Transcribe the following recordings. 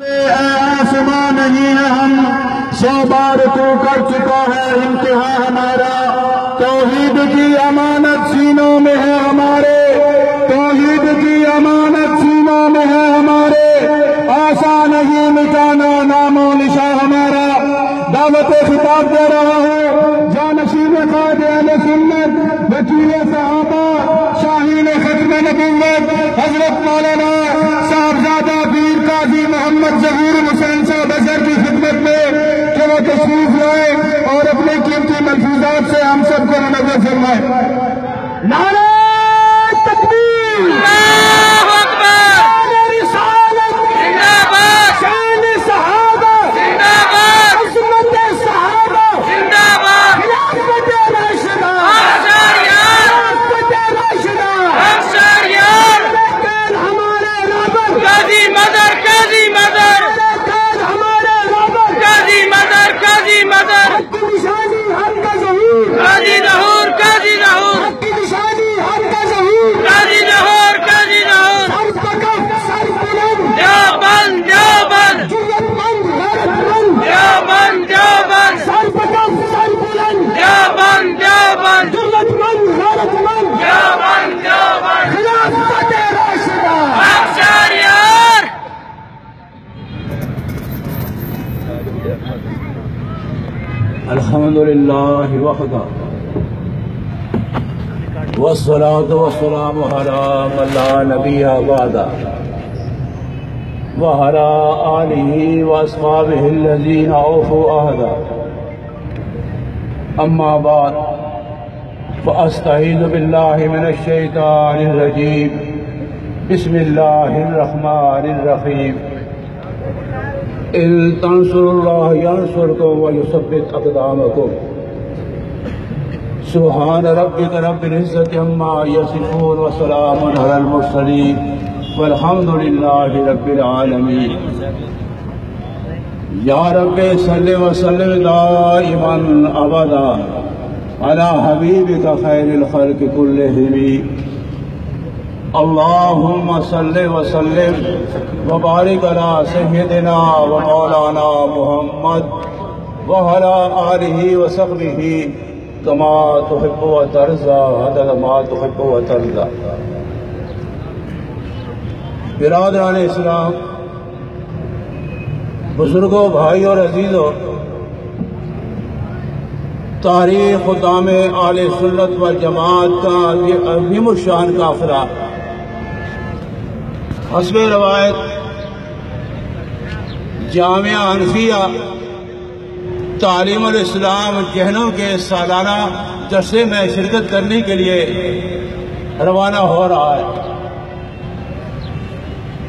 آسمان نہیں ہے ہم 100 بار تو کر چکا ہے امتحان ہمارا توحید کی امانت سینوں میں ہے ہمارے توحید کی امانت سینوں میں ہے ہمارے آسان نہیں مٹانا نام و نشاں ہمارا دعوت خطاب دے رہا ہوں جانشین قائد اہل سنت وکیل صحابہ شاہین ختم نبوت حضرت مولانا صاحبزادہ پیر قاضی محمد ظہور حسین صاحب اظہر کی خدمت میں کہ وہ تشریف لائے اور اپنے قیمتی ملفوظات سے ہم سب کو منور فرمائے نعرہ تکبیر اللہ اکبر رسالت زندہ باد شان صحابہ زندہ باد عظمت صحابہ زندہ باد خلافت راشدہ خلافت راشدہ ہمارے رابط قاضی مدر قاضی مدر ہمارے رابط قاضی مدر قاضی مدر حق کی نشانی حق کا ظہور قاضی ظہور قاضی ظہور حق کی نشانی حق کا ظہور قاضی ظہور قاضی ظہور سر بلند دیوبند دیوبند جرأت مند غیرت مند دیوبند دیوبند سر بلند دیوبند دیوبند جرأت مند غیرت مند دیوبند دیوبند خلافت راشدہ شہریار الحمد للہ وحدہ والصلاة والسلام على من لا نبی بعدہ وعلى آلہ واصحابہ الذین اوفوا عہدہ اما بعد فاستعیذ باللہ من الشیطان الرجیم بسم اللہ الرحمن الرحیم ان تنصروا اللہ ینصرکم ویثبت اقدامکم سبحان ربک رب العزت عما یصفون وسلام علی المرسلین والحمد للہ رب العالمین یا رب صلی وسلم دائما ابدا علی حبیبک خیر الخلق کلہم اللہم صلی وسلم وبارک علی سیدنا و مولانا محمد وعلی آلہ وصحبہ کما تحب و ترضى عدد ما تحب و ترضى برادران اسلام بزرگوں بھائی اور عزیزوں تاریخ خدام اہل سنت والجماعت کا یہ عظیم الشان قافلہ حسب روایت جامعہ حنفیہ تعلیم الاسلام جہنم کے سالانہ جلسے میں شرکت کرنے کے لیے روانہ ہو رہا ہے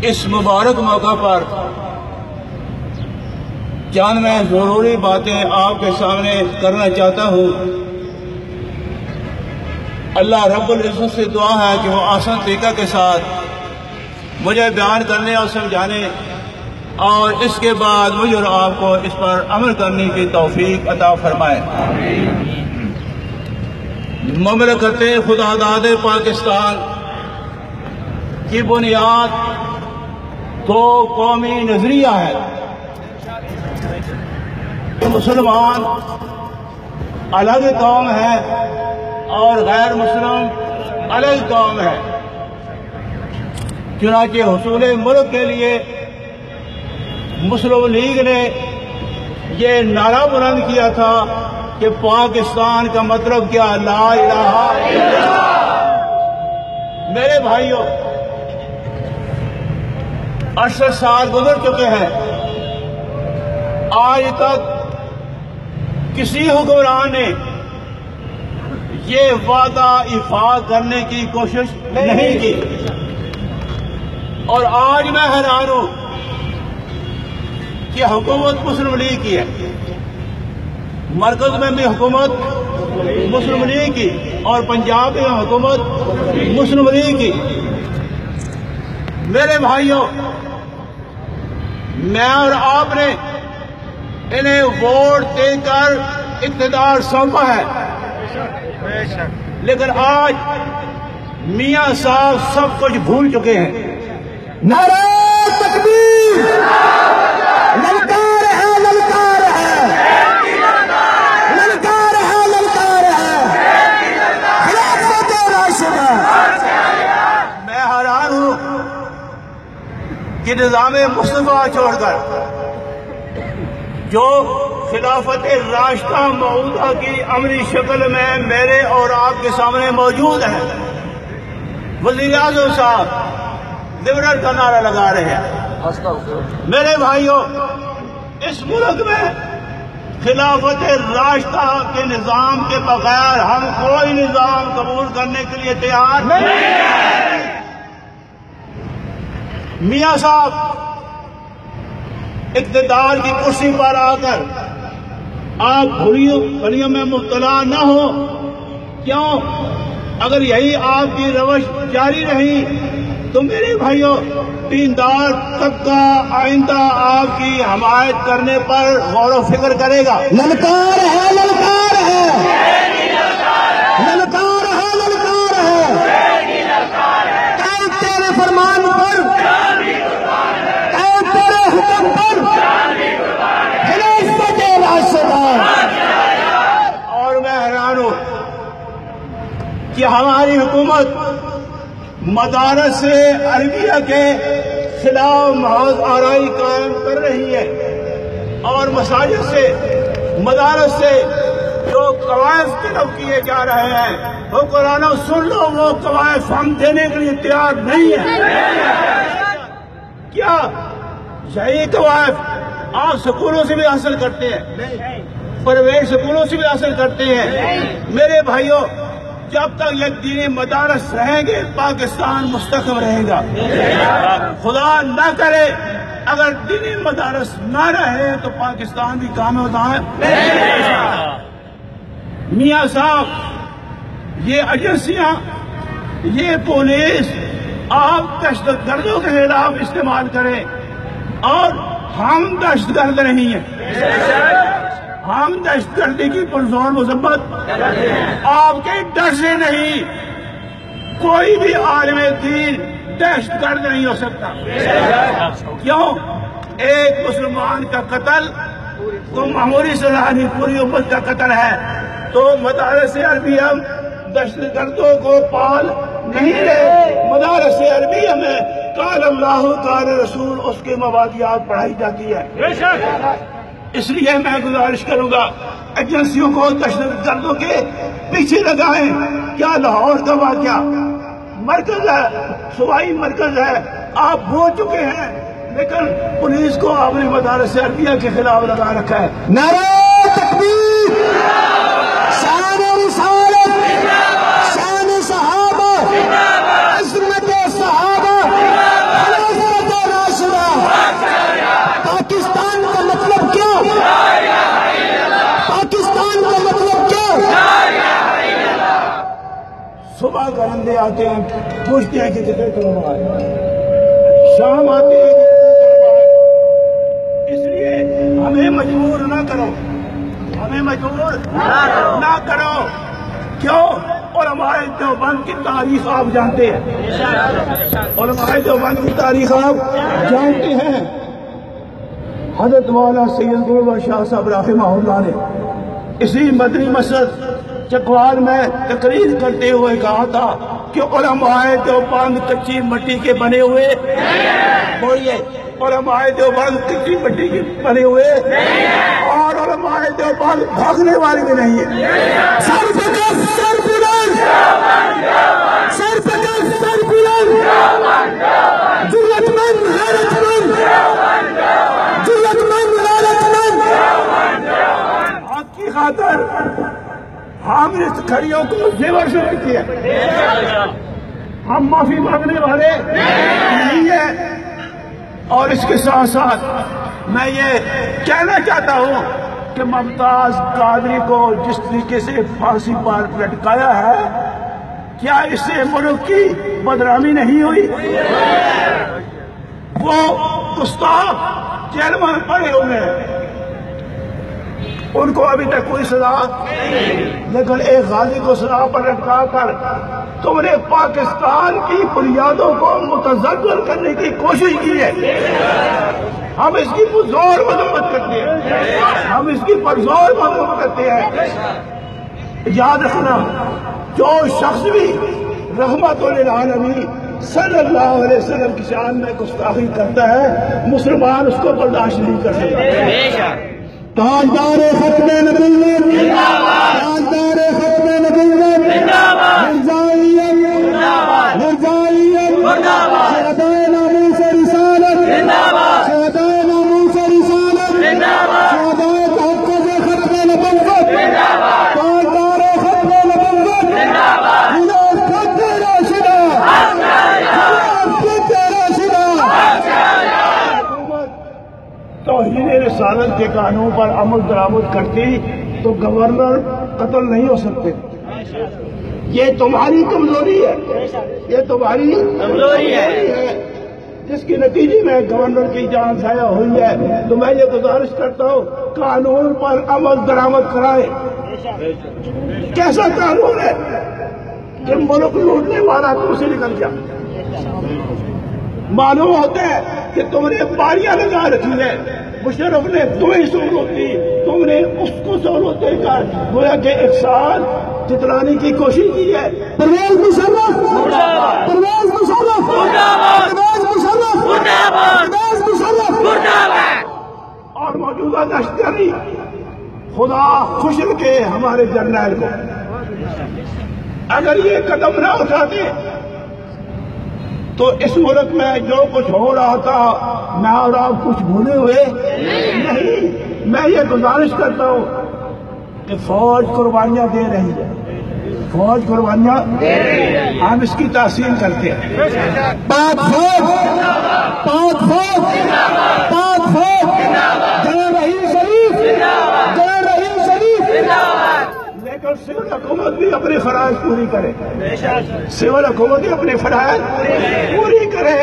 اس مبارک موقع پر چند میں ضروری باتیں آپ کے سامنے کرنا چاہتا ہوں اللہ رب العزت سے دعا ہے کہ وہ آسان طریقہ کے ساتھ مجھے بیان کرنے اور سمجھانے اور اس کے بعد مجھے اور آپ کو اس پر عمل کرنے کی توفیق عطا فرمائے مملکت خداداد پاکستان کی بنیاد دو قومی نظریہ ہے مسلمان الگ قوم ہے اور غیر مسلم الگ قوم ہے چنانچہ حصول ملک کے لیے مسلم لیگ نے یہ نعرہ بلند کیا تھا کہ پاکستان کا مطلب کیا لا الہ الا اللہ میرے بھائیوں 68 سال گزر چکے ہیں آج تک کسی حکمران نے یہ وعدہ افاق کرنے کی کوشش نہیں کی اور آج میں حیران ہوں کہ حکومت مسلم لیگ کی ہے مرکز میں بھی حکومت مسلم لیگ کی اور پنجاب میں حکومت مسلم لیگ کی میرے بھائیوں میں اور آپ نے انہیں ووٹ دے کر اقتدار سونپا ہے لیکن آج میاں صاحب سب کچھ بھول چکے ہیں نعرہ تکبیر مصطفیٰ چھوڑ کر جو خلافت راشدہ موعودہ کی عملی شکل میں میرے اور آپ کے سامنے موجود ہے، وزیر اعظم صاحب لبرل کا نعرہ لگا رہے ہیں۔ میرے بھائیوں، اس ملک میں خلافت راشدہ کے نظام کے بغیر ہم کوئی نظام قبول کرنے کے لیے تیار نہیں۔ میاں صاحب اقتدار کی کرسی پر آ کر آپ بھولیوں میں مبتلا نہ ہو۔ کیوں؟ اگر یہی آپ کی روش جاری رہی تو میرے بھائیوں، دیندار طبقہ آئندہ آپ کی حمایت کرنے پر غور و فکر کرے گا۔ للکار ہے، للکار ہے، للکار ہے، للکار ہے، اے تیرے فرمان پر، اے تیرے حکم پر، خلافت راشدہ۔ اور میں حیران ہوں کہ ہماری حکومت مدارس عربیہ کے خلاف محض آرائی قائم کر رہی ہے، اور مساجد سے، مدارس سے جو قواعد طلب کیے جا رہے ہیں وہ قرآن سن لو، وہ قواعد ہم دینے کے لیے تیار نہیں ہے۔ کیا یہی قواعد آپ سکولوں سے بھی حاصل کرتے ہیں؟ پرائیویٹ سکولوں سے بھی حاصل کرتے ہیں؟ میرے بھائیوں، جب تک یہ دینی مدارس رہیں گے پاکستان مستحکم رہے گا۔ خدا نہ کرے اگر دینی مدارس نہ رہے تو پاکستان بھی کامیاب ہے۔ میاں صاحب، یہ ایجنسیاں، یہ پولیس آپ دہشت گردوں کے خلاف استعمال کریں، اور ہم دہشت گرد نہیں ہیں۔ ہم دہشت گردی کی پرزور مذمت آپ کے ڈر سے نہیں۔ کوئی بھی عالم دین دہشت گرد نہیں ہو سکتا۔ کیوں؟ ایک مسلمان کا قتل تو معمولی سزا نہیں، پوری امت کا قتل ہے۔ تو مدارس عربیہ دہشت گردوں کو پال نہیں رہے۔ مدارس عربیہ میں قال اللہ قال رسول، اس کے مبادیات پڑھائی جاتی ہے۔ اس لیے میں گزارش کروں گا ایجنسیوں کو دہشت گردوں کے پیچھے لگائیں۔ کیا لاہور کا واقعہ مرکز ہے، صوبائی مرکز ہے، آپ بھول چکے ہیں، لیکن پولیس کو آپ نے مدارس عربیہ کے خلاف لگا رکھا ہے۔ نعرہ تکبیر، شان رسالت، شان صحابہ، عظمت صحابہ، خلافت راشدہ۔ پاکستان کا مطلب کیا؟ پاکستان کا مطلب کیا؟ صبح کرندے آتے ہیں، پوچھتے ہیں کہ کتنے کروڑ آئے، شام آتے ہیں کہ کتنے کروڑ آئے۔ اس لیے ہمیں مجبور نہ کرو، ہمیں مجبور نہ کرو۔ کیوں؟ علماء دیوبند کی تاریخ آپ جانتے ہیں، علماء دیوبند کی تاریخ آپ جانتے ہیں۔ حضرت مولانا سید گلبر شاہ صاحب رحمہ اللہ نے اسی مدنی مسجد چکوال میں تقریر کرتے ہوئے کہا تھا کہ علماء دیوبند کچی مٹی کے بنے ہوئے، بولیے، علماء دیوبند کچی مٹی کے بنے ہوئے، اور علماء دیوبند بھاگنے والے بھی نہیں ہیں۔ سر پہ کف، سر بلند، سر پہ کف، سر بلند، جرأت مند، غیرت مند، جرأت مند، غیرت مند۔ حق کی خاطر ہم اس کھڑیوں کو زیور سے رکھتے ہیں، ہم معافی مانگنے والے نہیں ہیں۔ اور اس کے ساتھ ساتھ میں یہ کہنا چاہتا ہوں کہ ممتاز قادری کو جس طریقے سے پھانسی پر لٹکایا ہے، کیا اس سے ملک کی بدنامی نہیں ہوئی؟ وہ گستاخ جیل میں پڑے ہوئے ہیں، ان کو ابھی تک کوئی سزا، لیکن ایک غازی کو سزا پر لٹکا کر تم نے پاکستان کی بنیادوں کو متزلزل کرنے کی کوشش کی ہے۔ ہم اس کی پرزور مذمت کرتے ہیں، ہم اس کی پرزور مذمت کرتے ہیں۔ یاد رکھنا، جو شخص بھی رحمت للعالمین صلی اللہ علیہ وسلم کی شان میں گستاخی کرتا ہے، مسلمان اس کو برداشت نہیں کر سکتا۔ تاجدار ختم نبوت، تاجدار ختم نبوت، مرزائیت، مرزائیت، شہدائے ناموس رسالت، شہدائے ناموس رسالت، شہدائے تحفظ ختم نبوت، تاجدار ختم نبوت، خلافت راشدہ، خلافت راشدہ۔ توہین رسالت کے قانون پر عمل درآمد کرتی تو گورنر قتل نہیں ہو سکتے۔ یہ تمہاری کمزوری ہے، یہ تمہاری کمزوری ہے، جس کے نتیجے میں گورنر کی جان ضائع ہوئی ہے۔ تو میں یہ گزارش کرتا ہوں قانون پر عمل درآمد کرائے۔ کیسا قانون ہے کہ ملک لوٹنے والا تم سے نکل گیا؟ معلوم ہوتا ہے کہ تم نے باریاں لگا رکھی ہیں، مشرف نے تمہیں سہولت دی، تم نے اس کو سہولت دے کر گویا کہ ایک سال جتلانے کی کوشش کی ہے۔ پرویز مشرف، پرویز مشرف، پرویز مشرف، پرویز مشرف۔ اور موجودہ لشکری خدا خوش رکھے ہمارے جرنیل کو، اگر یہ قدم نہ اٹھاتے تو اس ملک میں جو کچھ ہو رہا تھا میں اور آپ کچھ بھولے ہوئے نہیں۔ میں یہ گزارش کرتا ہوں کہ فوج قربانیاں دے رہی ہے، فوج قربانیاں دے رہی ہے، ہم اس کی تحسین کرتے ہیں۔ پاک فوج، پاک فوج، پاک فوج، جناب رحیم شریف، جناب رحیم شریف۔ لیکن سول حکومت بھی اپنے فرائض پوری کرے، سول حکومت بھی اپنے فرائض پوری کرے۔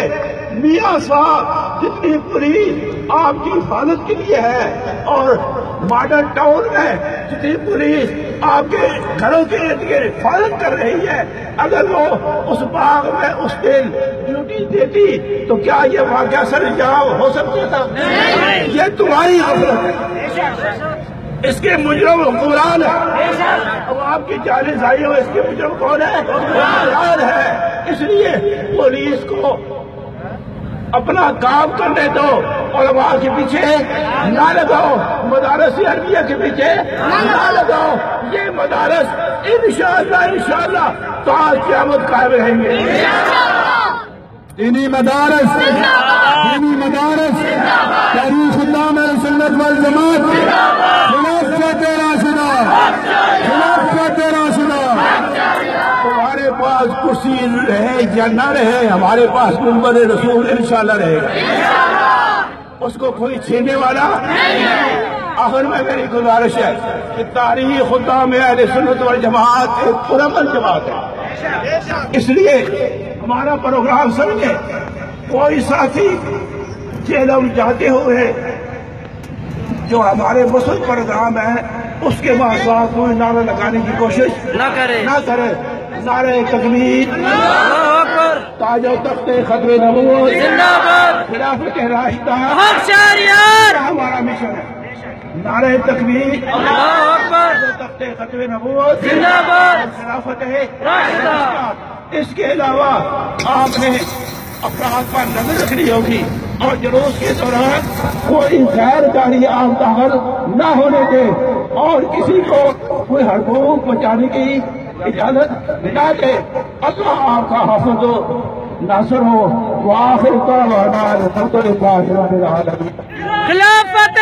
میاں صاحب جتنی پولیس آپ کی حفاظت کے لیے ہے اور ماڈل ٹاؤن میں جتنی پولیس آپ کے گھروں کے ارد گرد حفاظت کر رہی ہے، اگر وہ اس باغ میں اس دن ڈیوٹی دیتی تو کیا یہ واقعہ سر انجام ہو سکتا تھا؟ یہ تمہاری غفلت ہے، اس کے مجرم حکمران ہے۔ اب آپ کی جانیں ضائع ہو، اس کے مجرم کون ہے؟ حکمران ہے۔ اس لیے پولیس کو اپنا کام کرنے دو، علماء کے پیچھے نہ لگاؤ، مدارس عربیہ کے پیچھے نہ لگاؤ۔ یہ مدارس انشاءاللہ تو آج قیامت قائم رہیں گے۔ دینی مدارس، دینی مدارس، تحریک خدام اہل سنت والجماعت، خلافت راشدہ، خلافت راشدہ۔ تمہارے پاس کرسی رہے یا نہ رہے، ہمارے پاس منبر رسول انشاءاللہ رہے گا، اس کو کوئی چھینے والا نہیں۔ آخر میں میری گزارش ہے کہ تاریخ خدام اہل سنت والجماعت ایک پرامن جماعت ہے، اس لیے ہمارا پروگرام سمجھے۔ کوئی ساتھی جیلم جاتے ہوئے جو ہمارے مسلم پروگرام ہے اس کے بعد ساتھ کوئی نعرہ لگانے کی کوشش نہ کرے۔ نعرہ تکبیر، تاج و تخت ختم نبوت، خلافت راشدہ ہمارا مشن ہے۔ نعرہ تکبیر، تاج و تخت ختم نبوت، خلافت راشدہ۔ اس کے علاوہ آپ نے افراد پر نظر رکھنی ہوگی اور جلوس کے دوران کوئی غیر جاری آپ داخل نہ ہونے دے اور کسی کو کوئی حقوق بچانے کی اجازت نہ دے۔ اللہ آپ کا حافظ و ناصر ہو۔ وآخر دعوانا الحمدللہ رب العالمین۔ خلافت